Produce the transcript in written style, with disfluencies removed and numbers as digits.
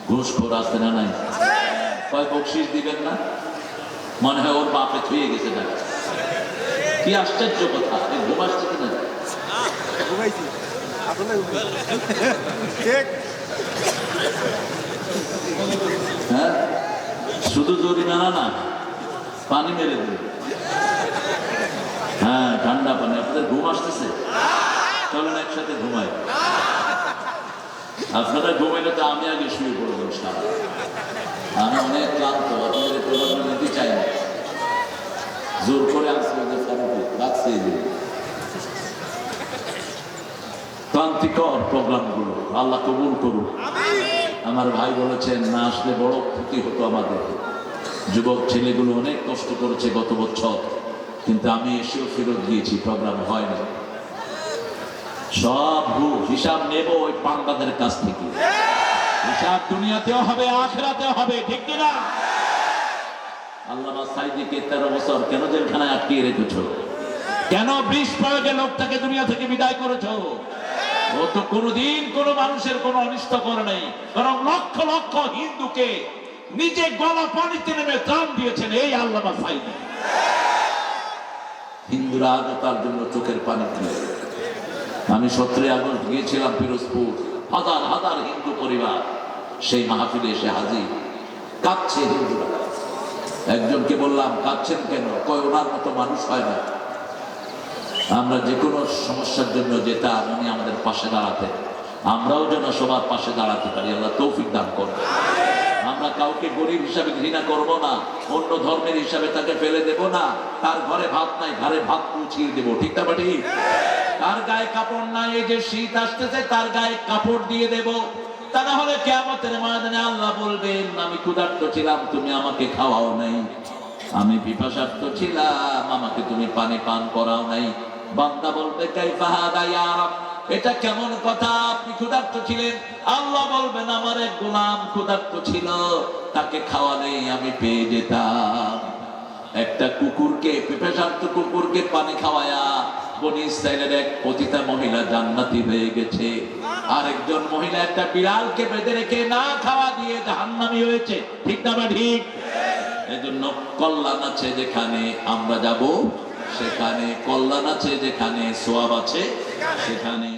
ঘুষখোর আছে না নাই? কয় বকশিস দিবেন না? মনে হয় ওর বাপে থুয়ে গেছে টাকা। কি আশ্চর্য কথা! এই ঘুম আসছে কিনা? হ্যাঁ, শুধু জরিমানা না, পানি মেরে দেবে। হ্যাঁ, ঠান্ডা পানি। আপনাদের ঘুম আসতেছে? চলেন একসাথে ঘুমাই। আপনারা ঘুমাইলে তো আমি আগে শুয়ে পড়বো। আমি অনেক ক্লান্ত, আপনাদের প্রবলেম নিতে চাই না। জোর করে আসলে রাখছে ক্লান্তিকর প্রোগ্রামগুলো আল্লাহ কবুল করুন। আমার ভাই বলেছেন না আসলে বড় ক্ষতি হতো আমাদের। যুবক ছেলেগুলো অনেক কষ্ট করেছে গত বছর, কিন্তু আমি এসেও ফেরত গিয়েছি, প্রোগ্রাম হয়নি। সব হিসাব নেব ওই পান্ডাদের কাছ থেকে। হিসাব দুনিয়াতেও হবে, আখিরাতেও হবে, ঠিক কিনা? আল্লামা সাইদিকে 13 বছর কেন জেলখানায় আটকিয়ে রেখেছো? কেন বিষ প্রয়োগে লোকটাকে দুনিয়া থেকে বিদায় করেছো? ও তো কোনোদিন কোনো মানুষের কোনো অনিষ্ট করে নাই, বরং লক্ষ লক্ষ হিন্দুকে নিজে গলা পানিতে নেমে ত্রাণ দিয়েছেন এই আল্লামা সাইদি। হিন্দুরা আজও তার জন্য চোখের পানি ফেলে। আমি 17 আগস্ট গিয়েছিলাম পিরোজপুর, হাজার হাজার হিন্দু পরিবার সেই মাহফিলে এসে হাজির। কাঁদছে হিন্দুরা। একজনকে বললাম কাঁদছেন কেন? কয় ওনার মতো মানুষ হয় না। আমরা যে কোনো সমস্যার জন্য যেতাম, উনি আমাদের পাশে দাঁড়াতেন। আমরাও যেন সবার পাশে দাঁড়াতে পারি, আল্লাহ তৌফিক দান করবে। আমরা কাউকে গরিব হিসাবে ঘৃণা করব না, অন্য ধর্মের হিসাবে তাকে ফেলে দেব না। তার ঘরে ভাত নাই, ঘরে ভাত পৌঁছিয়ে দেবো, ঠিক না ঠিক? তার গায়ে কাপড় নাই, এই যে শীত আসতেছে তার গায়ে কাপড় দিয়ে দেব। তা না হলে কিয়ামতের ময়দানে আল্লাহ বলবেন আমি ক্ষুধার্ত ছিলাম, তুমি আমাকে খাওয়াও নাই। আমি পিপাসার্ত ছিলাম, আমাকে তুমি পানি পান করাও নাই। বান্দা বলবে কাইফা হাদা ইয়া রাব, এটা কেমন কথা? আপনি ক্ষুধার্ত ছিলেন। আল্লাহ বলবেন আমার এক গোলাম ক্ষুধার্ত ছিল, তাকে খাওয়ালে আমি পেয়ে যেতাম। একটা কুকুরকে, পিপাসার্ত কুকুরকে পানি খাওয়ায়া বনি ইসরাইলের এক পতিতা মহিলা জান্নাতি হয়ে গেছে। আরেকজন মহিলা একটা বিড়ালকে বেঁধে রেখে না খাওয়া দিয়ে জাহান্নামী হয়েছে, ঠিক না ঠিক? এজন্য কল্যাণ আছে যেখানে আমরা যাব সেখানে, কল্যাণ আছে যেখানে, সোয়াব আছে সেখানে।